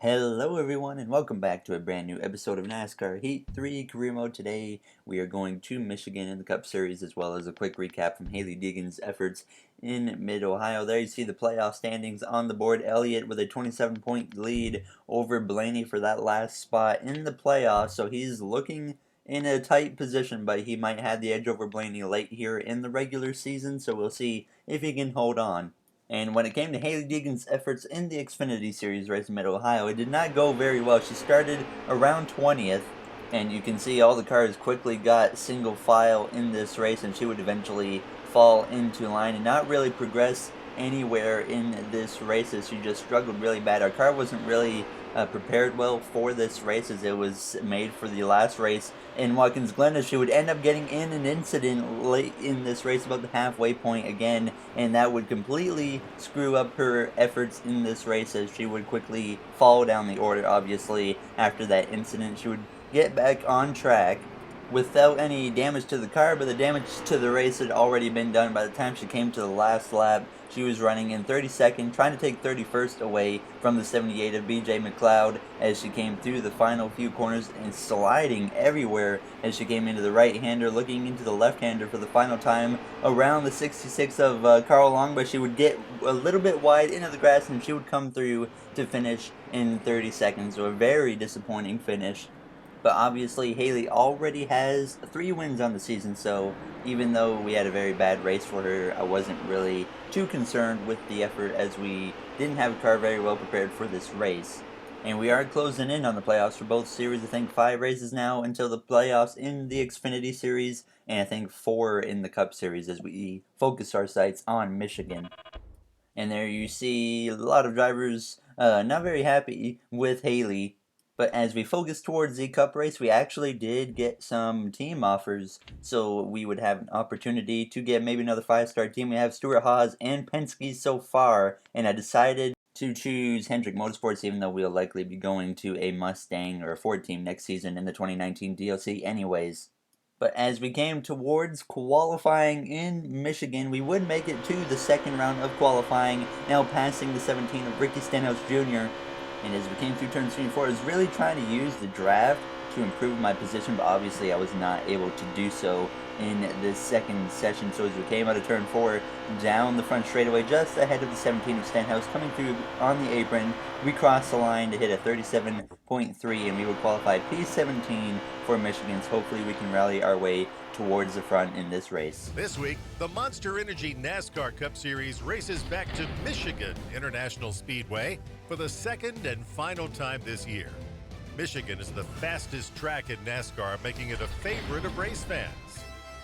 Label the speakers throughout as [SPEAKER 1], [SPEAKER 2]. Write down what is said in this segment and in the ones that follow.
[SPEAKER 1] Hello everyone and welcome back to a brand new episode of NASCAR Heat 3 Career Mode. Today we are going to Michigan in the Cup Series as well as a quick recap from Hailie Deegan's efforts in Mid-Ohio. There you see the playoff standings on the board. Elliott with a 27-point lead over Blaney for that last spot in the playoffs. So he's looking in a tight position, but he might have the edge over Blaney late here in the regular season. So we'll see if he can hold on. And when it came to Hailie Deegan's efforts in the Xfinity Series race in Mid-Ohio, it did not go very well. She started around 20th, and you can see all the cars quickly got single file in this race, and she would eventually fall into line and not really progress anywhere in this race as she just struggled really bad. Our car wasn't really prepared well for this race as it was made for the last race in Watkins Glen, as she would end up getting in an incident late in this race about the halfway point again, and that would completely screw up her efforts in this race as she would quickly fall down the order. Obviously, after that incident, she would get back on track without any damage to the car, but the damage to the race had already been done. By the time she came to the last lap, she was running in 32nd, trying to take 31st away from the 78 of BJ McLeod as she came through the final few corners and sliding everywhere as she came into the right-hander, looking into the left-hander for the final time around the 66 of Carl Long, but she would get a little bit wide into the grass and she would come through to finish in 30 seconds. So a very disappointing finish. But obviously, Hailie already has 3 wins on the season, so even though we had a very bad race for her, I wasn't really too concerned with the effort as we didn't have a car very well prepared for this race. And we are closing in on the playoffs for both series. I think 5 races now until the playoffs in the Xfinity Series, and I think 4 in the Cup Series as we focus our sights on Michigan. And there you see a lot of drivers not very happy with Hailie. But as we focus towards the Cup race, we actually did get some team offers, so we would have an opportunity to get maybe another 5-star team. We have Stewart Haas and Penske so far, and I decided to choose Hendrick Motorsports, even though we'll likely be going to a Mustang or a Ford team next season in the 2019 DLC anyways. But as we came towards qualifying in Michigan, we would make it to the second round of qualifying, now passing the 17 of Ricky Stenhouse Jr., and as we came through turns 3 and 4, I was really trying to use the draft to improve my position, but obviously I was not able to do so in this second session. So as we came out of turn 4, down the front straightaway, just ahead of the 17 of Stenhouse, coming through on the apron, we crossed the line to hit a 37.3, and we would qualify P17 for Michigan. So hopefully we can rally our way towards the front in this race.
[SPEAKER 2] This week, the Monster Energy NASCAR Cup Series races back to Michigan International Speedway for the second and final time this year. Michigan is the fastest track in NASCAR, making it a favorite of race fans.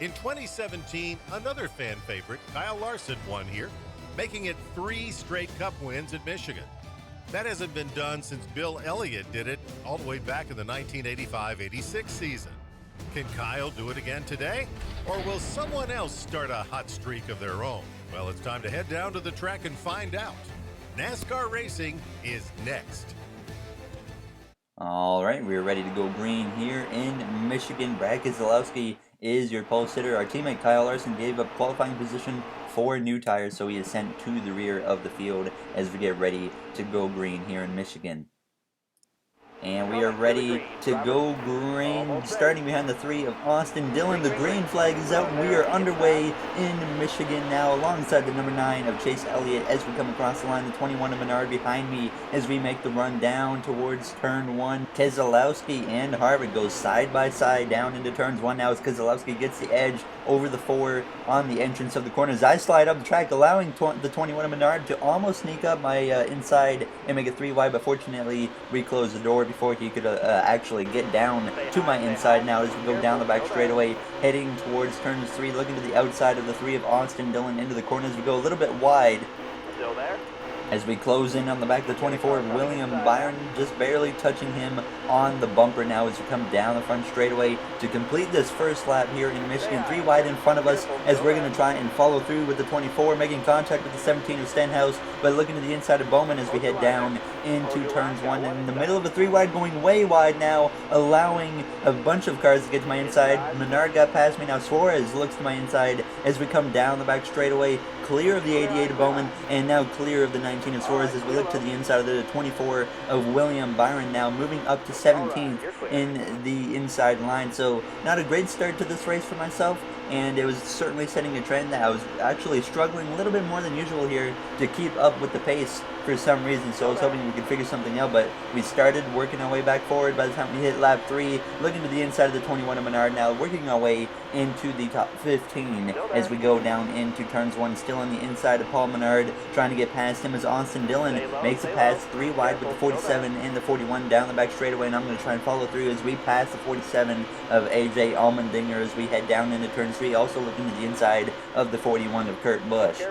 [SPEAKER 2] In 2017, another fan favorite, Kyle Larson, won here, making it 3 straight Cup wins at Michigan. That hasn't been done since Bill Elliott did it all the way back in the 1985-86 season. Can Kyle do it again today? Or will someone else start a hot streak of their own? Well, it's time to head down to the track and find out. NASCAR racing is next.
[SPEAKER 1] All right, we're ready to go green here in Michigan. Brad Keselowski is your pole sitter. Our teammate Kyle Larson gave up qualifying position for new tires, so he is sent to the rear of the field as we get ready to go green here in Michigan. And we are ready to go green, starting behind the 3 of Austin Dillon. The green flag is out, and we are underway in Michigan now, alongside the number 9 of Chase Elliott as we come across the line. The 21 of Menard behind me as we make the run down towards turn 1. Keselowski and Harvick go side by side down into turns 1 now as Keselowski gets the edge over the 4 on the entrance of the corners. I slide up the track, allowing the 21 of Menard to almost sneak up my inside and make it 3 wide, but fortunately we close the door before he could actually get down to my inside. Now as we go down the back straightaway, heading towards turns 3, looking to the outside of the 3 of Austin Dillon into the corners. We go a little bit wide.
[SPEAKER 3] Still there?
[SPEAKER 1] As we close in on the back of the 24 of William Byron, just barely touching him on the bumper now as we come down the front straightaway to complete this first lap here in Michigan. 3 wide in front of us as we're going to try and follow through with the 24, making contact with the 17 of Stenhouse, but looking to the inside of Bowman as we head down into turns 1. And in the middle of the 3 wide, going way wide now, allowing a bunch of cars to get to my inside. Menard got past me. Now Suarez looks to my inside as we come down the back straightaway, clear of the 88 of Bowman, and now clear of the 19 of Suarez as we look to the inside of the 24 of William Byron, now moving up to 17th in the inside line. So not a great start to this race for myself, and it was certainly setting a trend that I was actually struggling a little bit more than usual here to keep up with the pace for some reason. So I was hoping we could figure something out, but we started working our way back forward by the time we hit lap 3, looking to the inside of the 21 of Menard, now working our way into the top 15 as we go down into turns 1, still on the inside of Paul Menard, trying to get past him as Austin Dillon makes a pass 3 wide with the 47 and the 41 down the back straightaway, and I'm going to try and follow through as we pass the 47 of AJ Allmendinger as we head down into turn 3, also looking to the inside of the 41 of Kurt Busch.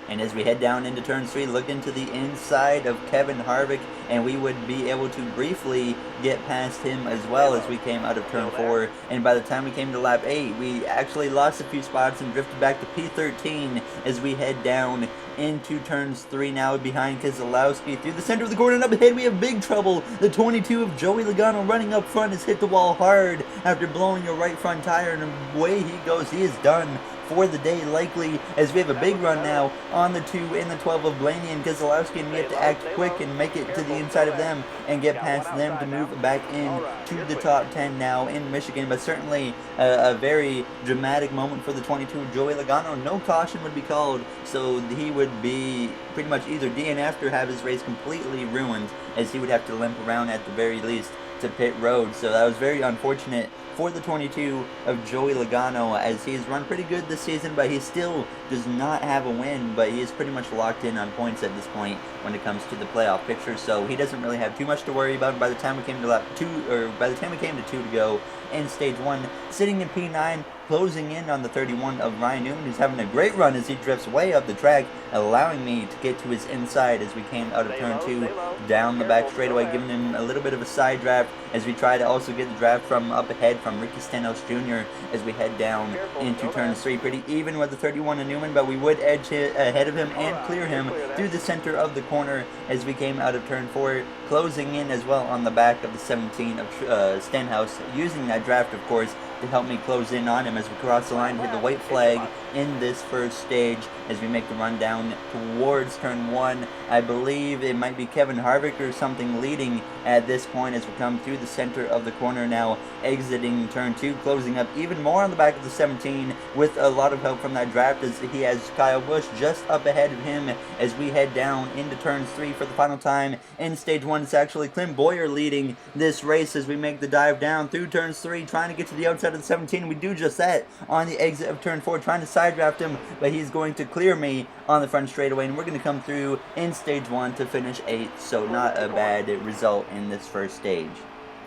[SPEAKER 1] And as we head down into turn 3, looking to the inside of Kevin Harvick, and we would be able to briefly get past him as well as we came out of turn 4. And by the time we came to lap 8, we actually lost a few spots and drifted back to P13 as we head down into turns 3 now behind Keselowski through the center of the corner, and up ahead we have big trouble. The 22 of Joey Logano running up front has hit the wall hard after blowing a right front tire, and away he goes. He is done for the day, likely, as we have a big run now on the 2 and the 12 of Blaney and Keselowski, and we have to act quick and make it to the inside of them and get past them to move back in to the top 10 now in Michigan. But certainly a very dramatic moment for the 22 of Joey Logano. No caution would be called, so he would be pretty much either DNF'd or have his race completely ruined, as he would have to limp around at the very least to pit road. So that was very unfortunate for the 22 of Joey Logano, as he has run pretty good this season, but he still does not have a win, but he is pretty much locked in on points at this point when it comes to the playoff picture, so he doesn't really have too much to worry about. By the time we came to lap 2, or by the time we came to 2 to go in stage 1, sitting in P9, closing in on the 31 of Ryan Newman, who's having a great run as he drifts way up the track, allowing me to get to his inside as we came out of turn 2 down the back straightaway, giving him a little bit of a side draft as we try to also get the draft from up ahead from Ricky Stenhouse Jr. as we head down into turn 3. Pretty even with the 31 of Newman, but we would edge ahead of him and clear him through the center of the corner as we came out of turn 4, closing in as well on the back of the 17 of Stenhouse, using that draft, of course, to help me close in on him as we cross the line, hit the white flag in this first stage as we make the run down towards turn 1. I believe it might be Kevin Harvick or something leading at this point as we come through the center of the corner now, exiting turn 2, closing up even more on the back of the 17 with a lot of help from that draft, as he has Kyle Busch just up ahead of him as we head down into turns 3 for the final time in stage 1. It's actually Clint Boyer leading this race as we make the dive down through turns 3, trying to get to the outside of the 17. We do just that on the exit of turn 4, trying to side draft him, but he's going to clear me on the front straightaway, and we're going to come through in stage 1 to finish 8th, so not a bad result in this first stage.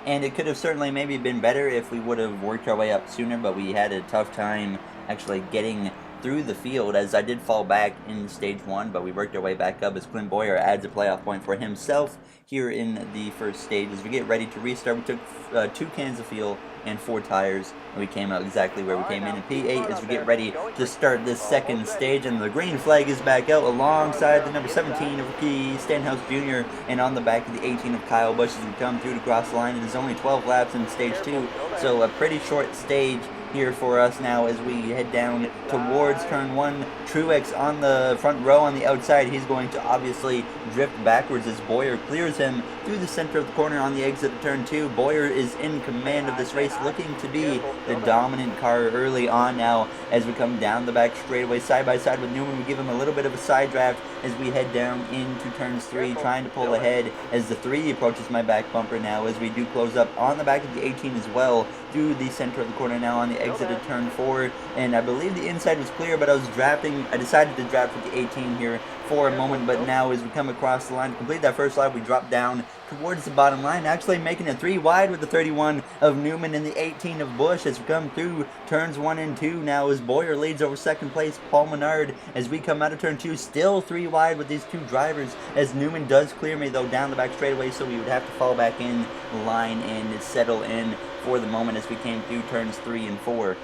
[SPEAKER 1] And it could have certainly maybe been better if we would have worked our way up sooner, but we had a tough time actually getting through the field, as I did fall back in stage 1, but we worked our way back up as Clint Boyer adds a playoff point for himself here in the first stage. As we get ready to restart, we took 2 cans of fuel and 4 tires, and we came out exactly where we came in P8 as we get ready to start this second stage, and the green flag is back out alongside the number 17 of Ricky Stenhouse Jr. and on the back of the 18 of Kyle Busch as we come through to cross the line. It is only 12 laps in stage 2, so a pretty short stage here for us now as we head down towards turn 1. Truex on the front row on the outside. He's going to obviously drift backwards as Boyer clears him through the center of the corner on the exit of turn 2. Boyer is in command of this race, looking to be the dominant car early on now as we come down the back straightaway side by side with Newman. We give him a little bit of a side draft as we head down into turns 3, trying to pull ahead as the 3 approaches my back bumper now, as we do close up on the back of the 18 as well through the center of the corner now on the exit of turn 4. And I believe the inside was clear, but I decided to draft with the 18 here for a moment, but now as we come across the line to complete that first lap, we drop down towards the bottom line, actually making it 3 wide with the 31 of Newman and the 18 of Busch as we come through turns 1 and 2 now, as Boyer leads over second place Paul Menard as we come out of turn 2, still 3 wide with these 2 drivers, as Newman does clear me though down the back straightaway, so we would have to fall back in line and settle in for the moment as we came through turns 3 and 4.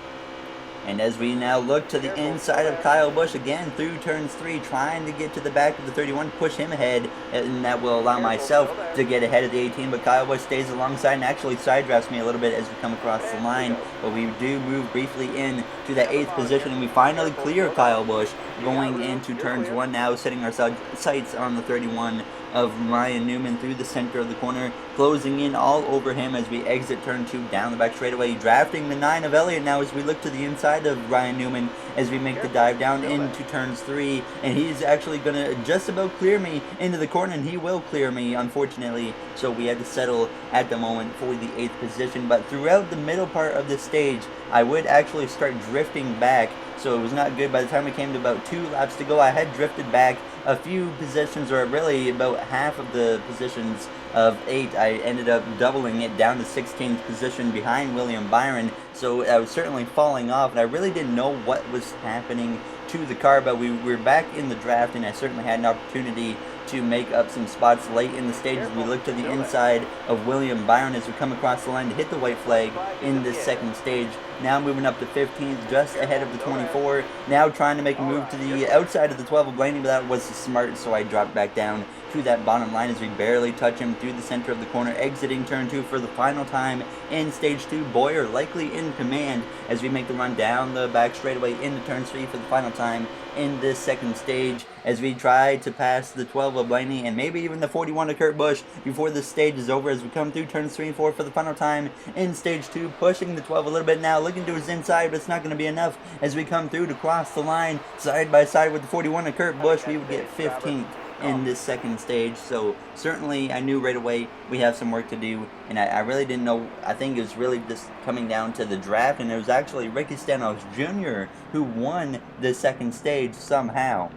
[SPEAKER 1] And as we now look to the inside of Kyle Busch again through turns 3, trying to get to the back of the 31, push him ahead, and that will allow myself to get ahead of the 18, but Kyle Busch stays alongside and actually side drafts me a little bit as we come across the line, but we do move briefly in to that 8th position, and we finally clear Kyle Busch going into turns 1 now, setting our sights on the 31 of Ryan Newman through the center of the corner, closing in all over him as we exit turn 2 down the back straightaway, drafting the 9 of Elliott now as we look to the inside of Ryan Newman as we make the dive down into turns 3, and he's actually going to just about clear me into the corner, and he will clear me, unfortunately, so we had to settle at the moment for the 8th position. But throughout the middle part of this stage, I would actually start drifting back, so it was not good. By the time we came to about 2 laps to go, I had drifted back a few positions, or really about half of the positions of 8. I ended up doubling it down to 16th position behind William Byron, so I was certainly falling off, and I really didn't know what was happening to the car, but we were back in the draft, and I certainly had an opportunity to make up some spots late in the stage as we look to the inside of William Byron as we come across the line to hit the white flag in this second stage. Now moving up to 15th, just ahead of the 24. Now trying to make a move to the outside of the 12 of Blaney, but that was smart, so I dropped back down to that bottom line as we barely touch him through the center of the corner, exiting turn 2 for the final time in stage 2. Boyer likely in command as we make the run down the back straightaway into turn 3 for the final time in this second stage as we try to pass the 12 of Blaney and maybe even the 41 of Kurt Busch before this stage is over as we come through turns 3 and 4 for the final time in stage 2, pushing the 12 a little bit now, looking to his inside, but it's not going to be enough as we come through to cross the line side by side with the 41 of Kurt Busch. We would get 15th in this second stage, so certainly I knew right away we have some work to do, and I really didn't know. I think it was really just coming down to the draft, and it was actually Ricky Stenhouse Jr. who won the second stage somehow.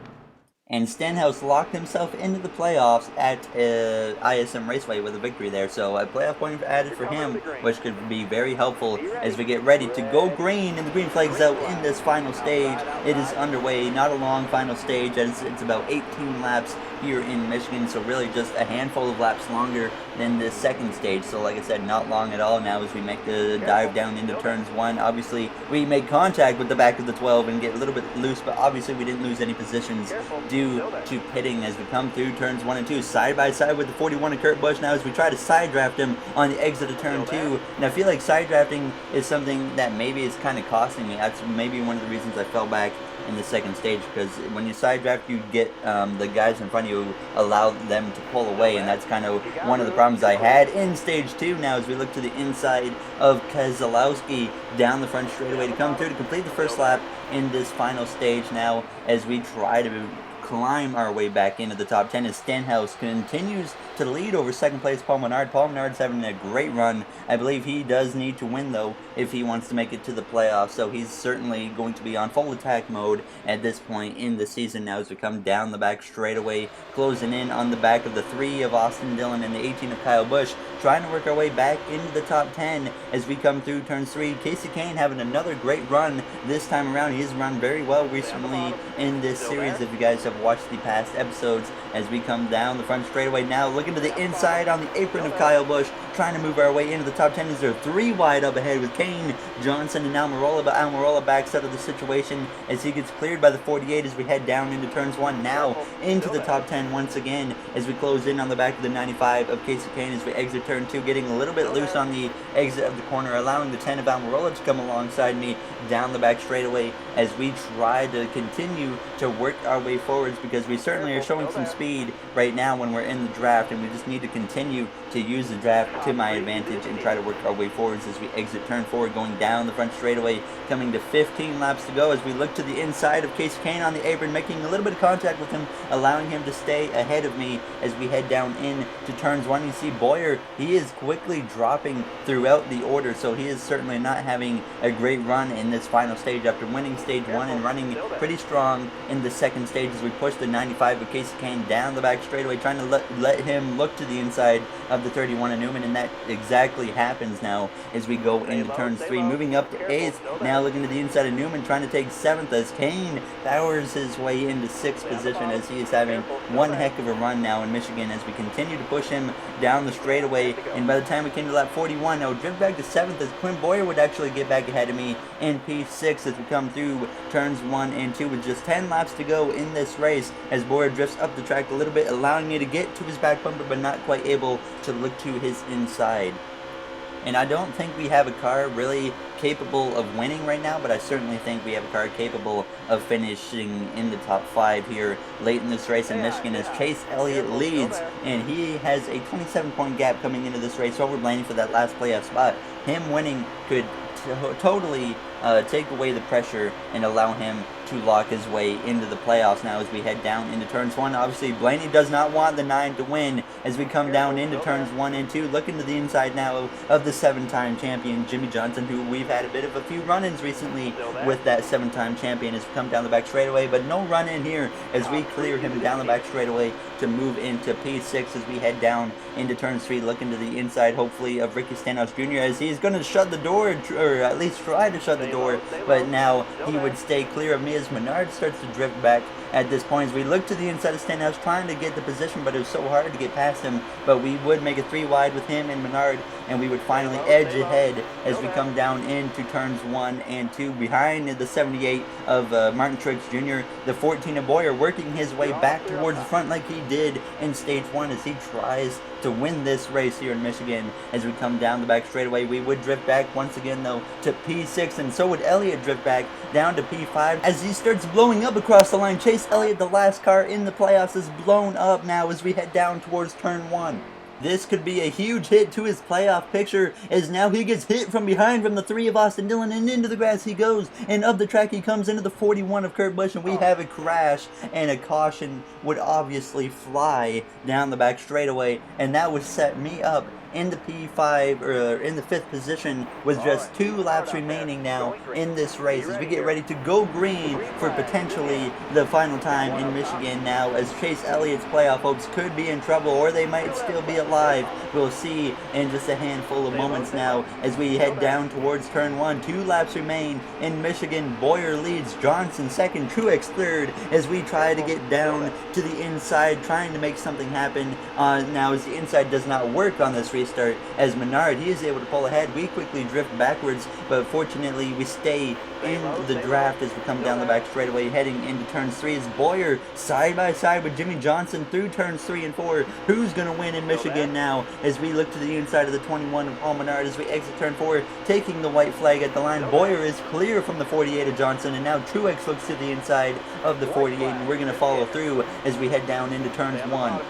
[SPEAKER 1] And Stenhouse locked himself into the playoffs at ISM Raceway with a victory there. So a playoff point added for him, which could be very helpful as we get ready to go green. And the green flag's out in this final stage. It is underway, not a long final stage. It's about 18 laps here in Michigan. So really just a handful of laps longer than the second stage. So like I said, not long at all now as we make the dive down into turns 1. Obviously, we make contact with the back of the 12 and get a little bit loose, but obviously we didn't lose any positions due to pitting as we come through turns 1 and 2, side by side with the 41 of Kurt Busch now as we try to side draft him on the exit of turn 2. And I feel like side drafting is something that maybe is kind of costing me. That's maybe one of the reasons I fell back in the second stage, because when you side draft, you get the guys in front of you, allow them to pull away, and that's kind of one of the problems I had in stage 2 now as we look to the inside of Keselowski down the front straightaway to come through to complete the first lap in this final stage now as we try to climb our way back into the top 10 as Stenhouse continues to lead over second place Paul Menard. Paul Menard's having a great run. I believe he does need to win though if he wants to make it to the playoffs, so he's certainly going to be on full attack mode at this point in the season now as we come down the back straightaway, closing in on the back of the 3 of Austin Dillon and the 18 of Kyle Busch, trying to work our way back into the top 10 as we come through turns 3. Casey Kane having another great run this time around. He's run very well recently in this series if you guys have watched the past episodes as we come down the front straightaway now, looking to the inside on the apron of Kyle Busch, trying to move our way into the top 10 as they're 3 wide up ahead with Kane, Johnson, and Almirola, but Almirola backs out of the situation as he gets cleared by the 48 as we head down into turns 1 now into the top 10 once again as we close in on the back of the 95 of Casey Kane as we exit turn 2, getting a little bit loose on the exit of the corner, allowing the 10 of Almirola to come alongside me down the back straightaway as we try to continue to work our way forwards, because we certainly are showing some speed right now when we're in the draft, and we just need to continue to use the draft to my advantage and try to work our way forwards as we exit turn 4, going down the front straightaway, coming to 15 laps to go as we look to the inside of Casey Kane on the apron, making a little bit of contact with him, allowing him to stay ahead of me as we head down into turns 1. You see Boyer, he is quickly dropping throughout the order, so he is certainly not having a great run in this final stage after winning stage 1 and running pretty strong in the second stage as we push the 95 of Casey Kane down the back straightaway, trying to let him look to the inside of the 31 of Newman, and that exactly happens now as we go into turns 3, moving up to 8th, now looking to the inside of Newman, trying to take 7th as Kane powers his way into 6th position as he is having one heck of a run now in Michigan as we continue to push him down the straightaway, and by the time we came to lap 41, now drift back to 7th as Clint Boyer would actually get back ahead of me in P6 as we come through turns 1 and 2 with just 10 laps to go in this race as Boyer drifts up the track a little bit, allowing me to get to his back bumper but not quite able to look to his inside. And I don't think we have a car really capable of winning right now, but I certainly think we have a car capable of finishing in the top 5 here late in this race in Michigan as Chase Elliott leads, and he has a 27-point gap coming into this race over Blaney for that last playoff spot. Him winning could totally take away the pressure and allow him to lock his way into the playoffs now as we head down into turns 1. Obviously, Blaney does not want the 9 to win as we come down into turns 1 and 2, looking to the inside now of the 7-time champion, Jimmy Johnson, who we've had a bit of a few run-ins recently with that 7-time champion as we come down the back straightaway, but no run-in here as we clear him down the back straightaway to move into P6 as we head down into turns 3, looking to the inside, hopefully, of Ricky Stenhouse Jr. as he's going to shut the door, or at least try to shut the door, but now he would stay clear of me as Menard starts to drift back at this point as we look to the inside of Stenhouse trying to get the position, but it was so hard to get past him, but we would make it 3 wide with him and Menard, and we would finally edge ahead as we come down into turns 1 and 2 behind the 78 of Martin Truex Jr., the 14 of Boyer working his way back towards the front like he did in stage 1 as he tries to win this race here in Michigan. As we come down the back straightaway, we would drift back once again though to P6, and so would Elliott drift back down to P5 as he starts blowing up across the line. Chase Elliott, the last car in the playoffs, is blown up now as we head down towards turn 1. This could be a huge hit to his playoff picture as now he gets hit from behind from the 3 of Austin Dillon, and into the grass he goes, and up the track he comes into the 41 of Kurt Busch, and we have a crash, and a caution would obviously fly down the back straightaway, and that would set me up in the P5 or in the 5th position with just 2 laps remaining now in this race as we get ready to go green for potentially the final time in Michigan now, as Chase Elliott's playoff hopes could be in trouble, or they might still be alive. We'll see in just a handful of moments now as we head down towards turn 1. 2 laps remain in Michigan. Boyer leads, Johnson second, Truex third as we try to get down to the inside, trying to make something happen now as the inside does not work on this restart, as Menard, he is able to pull ahead. We quickly drift backwards, but fortunately we stay in the draft as we come down the back straightaway heading into turns 3 as Boyer side by side with Jimmy Johnson through turns 3 and 4. Who's going to win in Michigan now as we look to the inside of the 21 of Paul Menard as we exit turn 4, taking the white flag at the line. Boyer is clear from the 48 of Johnson, and now Truex looks to the inside of the 48, and we're going to follow through as we head down into turns 1.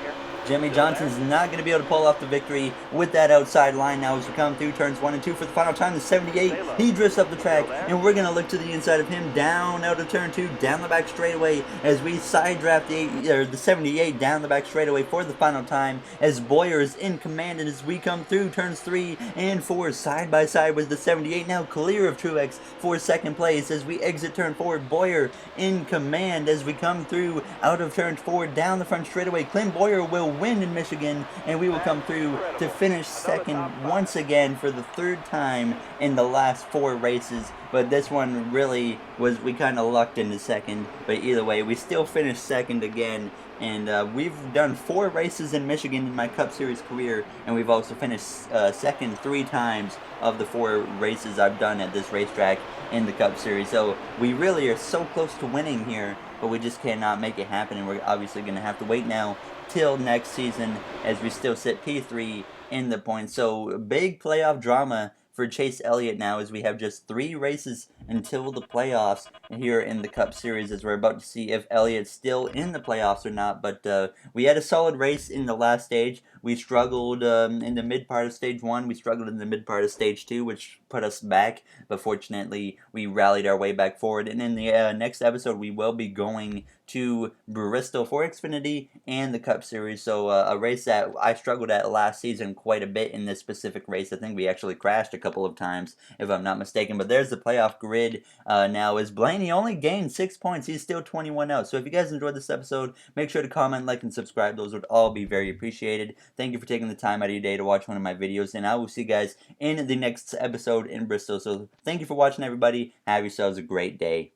[SPEAKER 1] Jimmy Johnson's not going to be able to pull off the victory with that outside line now as we come through turns 1 and 2 for the final time. The 78, he drifts up the track, and we're going to look to the inside of him down out of turn 2, down the back straightaway as we side draft the 78 down the back straightaway for the final time, as Boyer is in command, and as we come through turns 3 and 4 side by side with the 78 now clear of Truex for second place as we exit turn 4. Boyer in command as we come through out of turn 4 down the front straightaway. Clint Boyer will win in Michigan, and we will come through to finish second once again for the 3rd time in the last 4 races. But this one really was, we kind of lucked into second, but either way we still finished second again. And we've done 4 races in Michigan in my Cup Series career, and we've also finished second 3 times of the 4 races I've done at this racetrack in the Cup Series. So we really are so close to winning here, but we just cannot make it happen, and we're obviously going to have to wait now till next season as we still sit P3 in the points. So big playoff drama for Chase Elliott now as we have just 3 races until the playoffs here in the Cup Series, as we're about to see if Elliott's still in the playoffs or not. But we had a solid race in the last stage. We struggled in the mid part of stage 1. We struggled in the mid part of stage 2, which put us back. But fortunately, we rallied our way back forward. And in the next episode, we will be going to Bristol for Xfinity and the Cup Series. So a race that I struggled at last season quite a bit in this specific race. I think we actually crashed a couple of times, if I'm not mistaken. But there's the playoff grid grid now, as Blaney only gained 6 points. He's still 21 out. So if you guys enjoyed this episode, make sure to comment, like, and subscribe. Those would all be very appreciated. Thank you for taking the time out of your day to watch one of my videos, and I will see you guys in the next episode in Bristol. So thank you for watching, everybody. Have yourselves a great day.